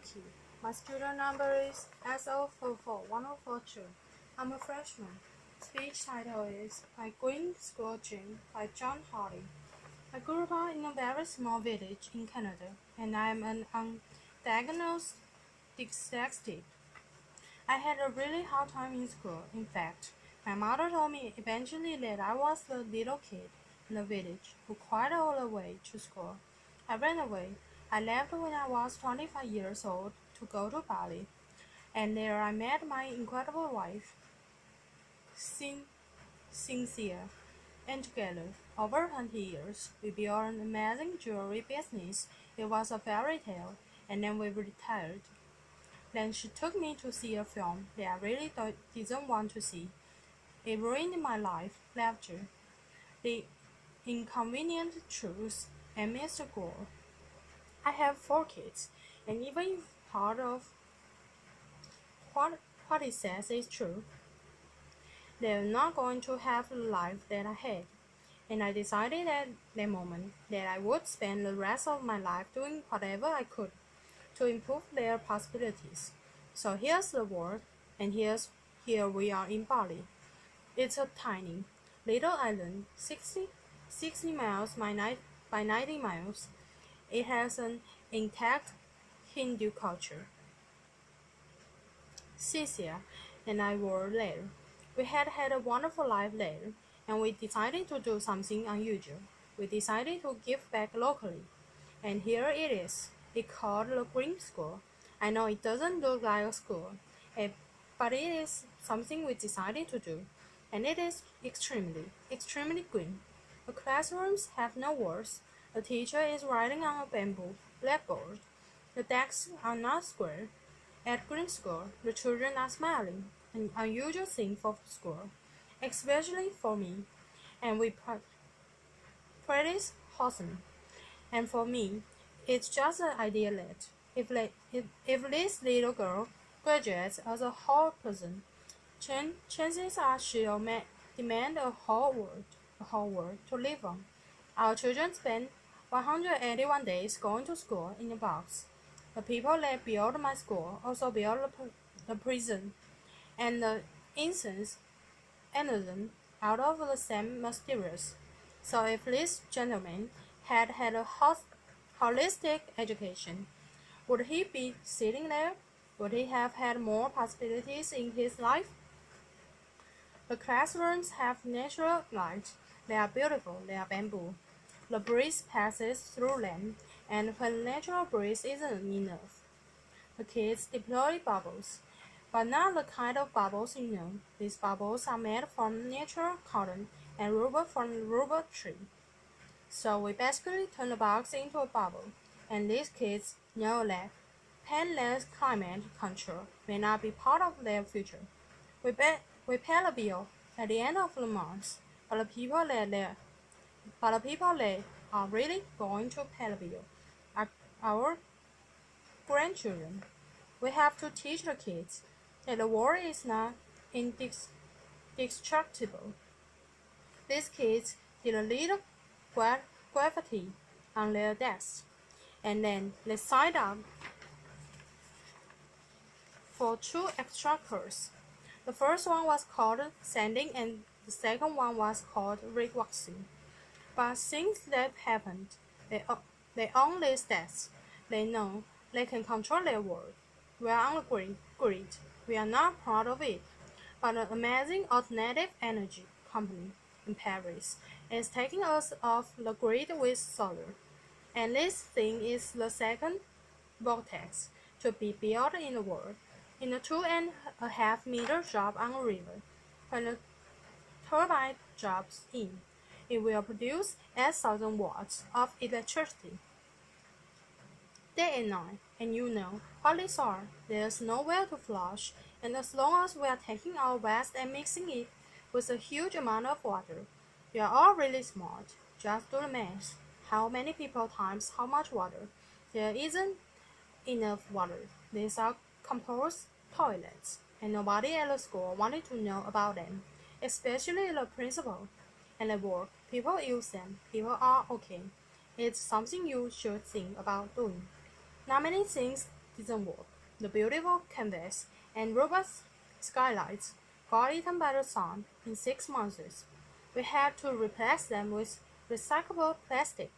Yuki. My student number is SO44142. I'm a freshman. Speech title is My Green School Dream by John Hardy. I grew up in a very small village in Canada, and I am an undiagnosed dyslexic. I had a really hard time in school. In fact, my mother told me eventually that I was the little kid in the village who cried all the way to school. I ran away. I left when I was 25 years old to go to Bali, and there I met my incredible wife, Cynthia, and together, over 20 years, we built an amazing jewelry business. It was a fairy tale, and then we retired. Then she took me to see a film that I really didn't want to see. It ruined my life. Lecture, The Inconvenient Truth, and Mr. Gore. I have 4 kids, and even if part of what it says is true, they're not going to have the life that I had. And I decided at that moment that I would spend the rest of my life doing whatever I could to improve their possibilities. So here's the world, and here we are in Bali. It's a tiny little island, 60 miles by 90 miles. It has an intact Hindu culture. Cynthia and I were there. We had had a wonderful life there, and we decided to do something unusual. We decided to give back locally, and here it is. It's called the Green School. I know it doesn't look like a school, but it is something we decided to do, and it is extremely green. The classrooms have no walls. The teacher is writing on a bamboo blackboard. The desks are not square. At Green School, the children are smiling, an unusual thing for school, especially for me, and we practice Hosan. And for me, it's just the idea that if this little girl graduates as a whole person, chances are she'll demand a whole world to live on. Our children spend 181 days going to school in a box. The people that built my school also built the prison, and the innocent out of the same materials. So if this gentleman had had a holistic education, would he be sitting there? Would he have had more possibilities in his life? The classrooms have natural light. They are beautiful. They are bamboo. The breeze passes through them, and when natural breeze isn't enough, the kids deploy bubbles. But not the kind of bubbles you know. These bubbles are made from natural cotton and rubber from the rubber tree. So we basically turn the box into a bubble, and these kids know that painless climate control may not be part of their future. We pay the bill at the end of the month, but the people that are really going to pay the bill are our grandchildren. We have to teach the kids that the world is not indestructible. These kids did a little graffiti on their desks, and then they signed up for 2 extra courses. The first one was called sanding, and the second one was called waxing. But since that happened, they own these desks. They know they can control their world. We are on the grid. We are not proud of it, but an amazing alternative energy company in Paris is taking us off the grid with solar. And this thing is the second vortex to be built in the world. In a 2.5-meter job on a river, when the turbine drops in, it will produce 8,000 watts of electricity day and night. And you know what these are. There's nowhere to flush, and as long as we are taking our waste and mixing it with a huge amount of water, we are all really smart. Just do the math. How many people times how much water? There isn't enough water. These are compost toilets, and nobody at the school wanted to know about them, especially the principal. And at work, people use them. People are okay. It's something you should think about doing. Not many things didn't work. The beautiful canvas and robust skylights got eaten by the sun in 6 months. We had to replace them with recyclable plastic.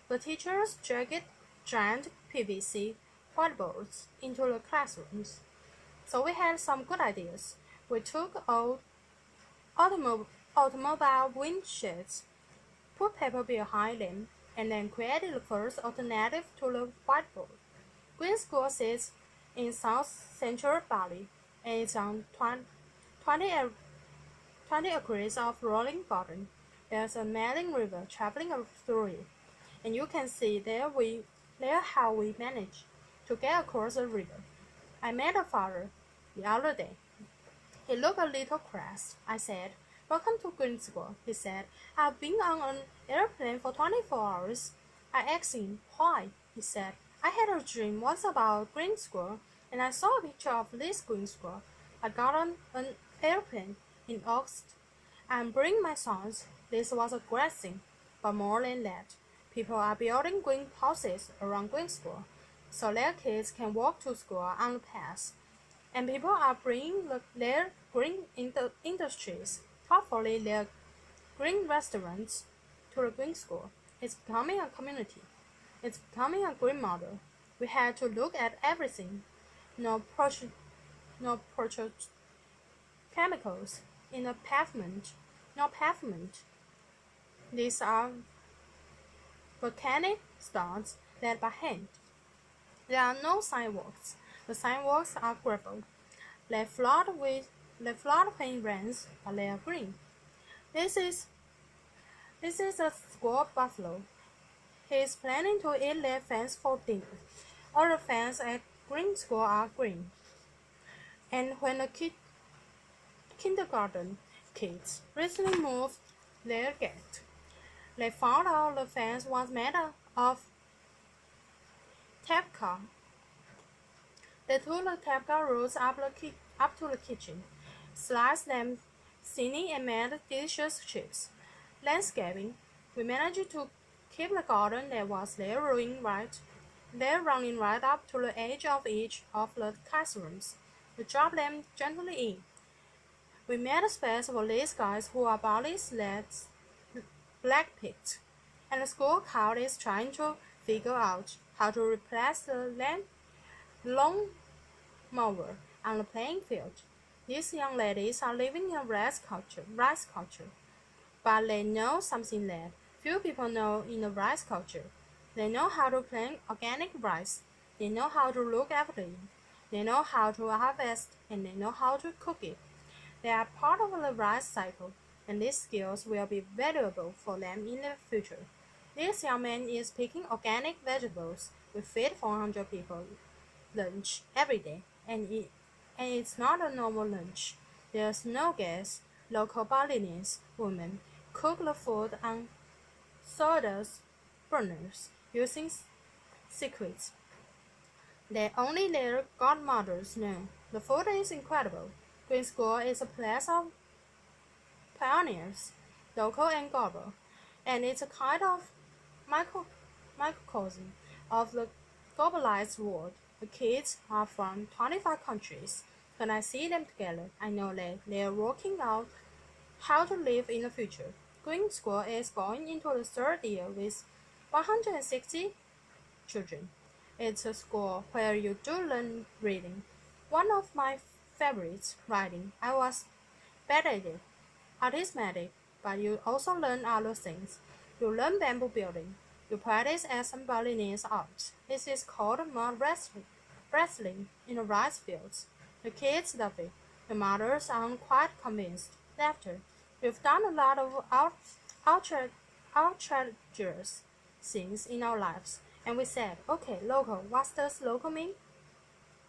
The teachers dragged giant PVC whiteboards into the classrooms. So we had some good ideas. We took old automobile windshields, put paper behind them, and then created the first alternative to the whiteboard. Green School sits in South Central Bali, and it's on 20 acres of rolling garden. There's a Meling River traveling through it, and you can see there how we managed to get across the river. I met a father the other day. He looked a little cross. I said, "Welcome to Green School," he said. "I've been on an airplane for 24 hours. I asked him, why? He said, "I had a dream once about Green School, and I saw a picture of this Green School. I got on an airplane in August. I'm bringing my sons. This was a great thing. But more than that, people are building green houses around Green School, so their kids can walk to school on the path. And people are bringing their green industries, hopefully their green restaurants, to the Green School. It's becoming a community. It's becoming a green model. We had to look at everything. No chemicals in the pavement. No pavement. These are volcanic stones laid by hand. There are no sidewalks. The sidewalks are gravel. They flood when it rains, but they are green. This is a school buffalo. He is planning to eat their fence for dinner. All the fence at Green School are green. And when the kindergarten kids recently moved their gate, they found out the fence was made of Tapka. They took the Tapka roots up to the kitchen, sliced them thinly and made delicious chips. Landscaping. We managed to keep the garden that was there running right up to the edge of each of the classrooms. We dropped them gently in. We made a space for these guys who are Bali's lads blackpicked, and the school crowd is trying to figure out how to replace the lawn mower on the playing field. These young ladies are living in a rice culture, but they know something that few people know in the rice culture. They know how to plant organic rice. They know how to look after it. They know how to harvest, and they know how to cook it. They are part of the rice cycle, and these skills will be valuable for them in the future. This young man is picking organic vegetables. We feed 400 people lunch every day, and it's not a normal lunch. There's no gas. Local Balinese women cook the food on sawdust burners using secrets that only their godmothers know. The food is incredible. Green School is a place of pioneers, local and global, and it's a kind of microcosm of the globalized world. The kids are from 25 countries. When I see them together, I know that they are working out how to live in the future. Green School is going into the third year with 160 children. It's a school where you do learn reading. One of my favorites, writing. I was bad at it, arithmetic, but you also learn other things. You learn bamboo building. You practice some Balinese art. This is called mud wrestling in the rice fields. The kids love it. The mothers aren't quite convinced. Laughter. We've done a lot of outrageous things in our lives, and we said, okay, local. What does local mean?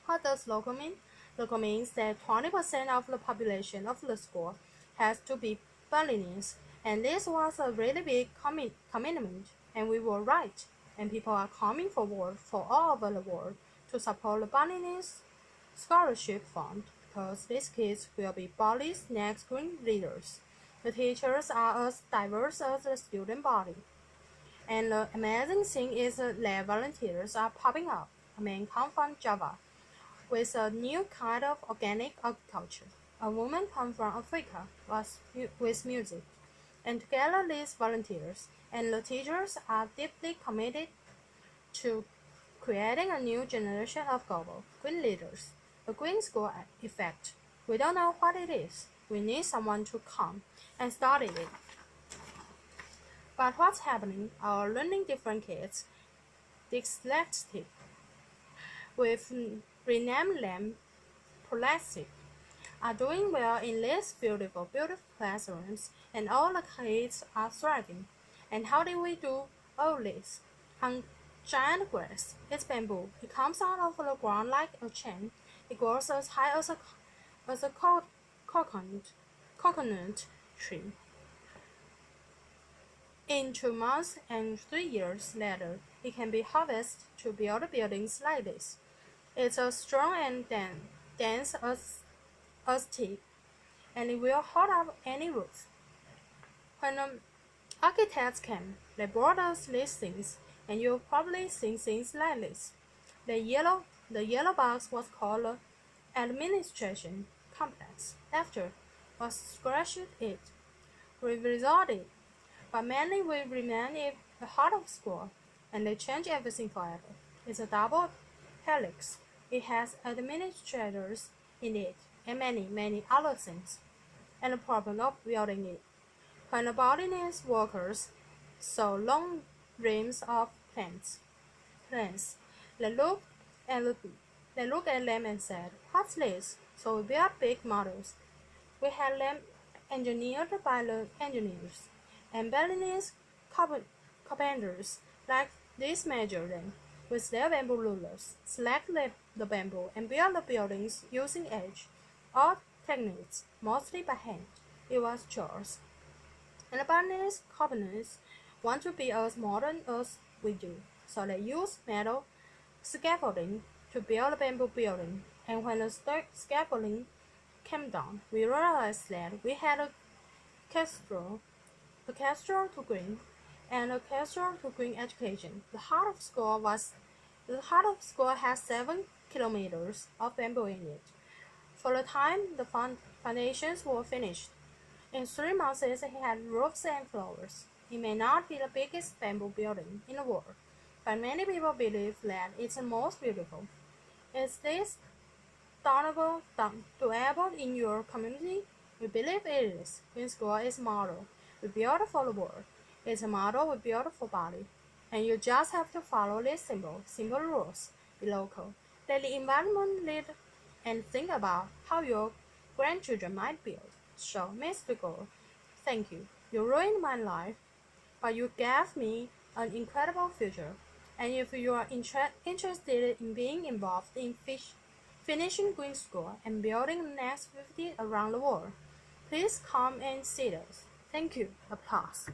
What does local mean? Local means that 20% of the population of the school has to be Balinese, and this was a really big commitment, and we were right. And people are coming forward from all over the world to support the Balinese Scholarship Fund, because these kids will be Bali's next green leaders. The teachers are as diverse as the student body. And the amazing thing is that volunteers are popping up. a man come from Java with a new kind of organic agriculture. A woman come from Africa with music. And together these volunteers and the teachers are deeply committed to creating a new generation of global green leaders. The Green School effect. We don't know what it is. We need someone to come and study it. But what's happening? Our learning different kids, dyslexic, we've renamed them prolexic, are doing well in these beautiful classrooms, and all the kids are thriving. And how do we do all this? On giant grass, it's bamboo. It comes out of the ground like a chain. It grows as high as a coconut tree. In 2 months and 3 years later, it can be harvested to build buildings like this. It's as strong and dense as teak, and it will hold up any roof. When architects came, they brought us these things, and you've probably seen things like this. The yellow box was called the administration complex. After was scratched it. We resolved it, but mainly we remain in the heart of school, and they change everything forever. It's a double helix. It has administrators in it, and many other things, and the problem of building it. When the botanist workers saw long reams of plants, they looked at them and said, "What's this?" So we built big models. We had them engineered by the engineers, and Balinese carpenters like this measure them with their bamboo rulers, select the bamboo, and build the buildings using edge or techniques, mostly by hand. It was chores. And the Balinese carpenters want to be as modern as we do, so they use metal scaffolding to build a bamboo building. And when the scaffolding came down, we realized that we had a cathedral to green, and a cathedral to green education. The heart of school has 7 kilometers of bamboo in it. For the time the foundations were finished, in 3 months it had roofs and floors. It may not be the biggest bamboo building in the world, but many people believe that it's the most beautiful. Is this doable in your community? We believe it is. Green School is a model. We build for the world. It's a model we build for Bali. And you just have to follow these simple rules. Be local. Let the environment lead, and think about how your grandchildren might build. So, Mr. Gore, thank you. You ruined my life, but you gave me an incredible future. And if you are interested in being involved in finishing Green School and building the next 50 around the world, please come and see us. Thank you. Applause.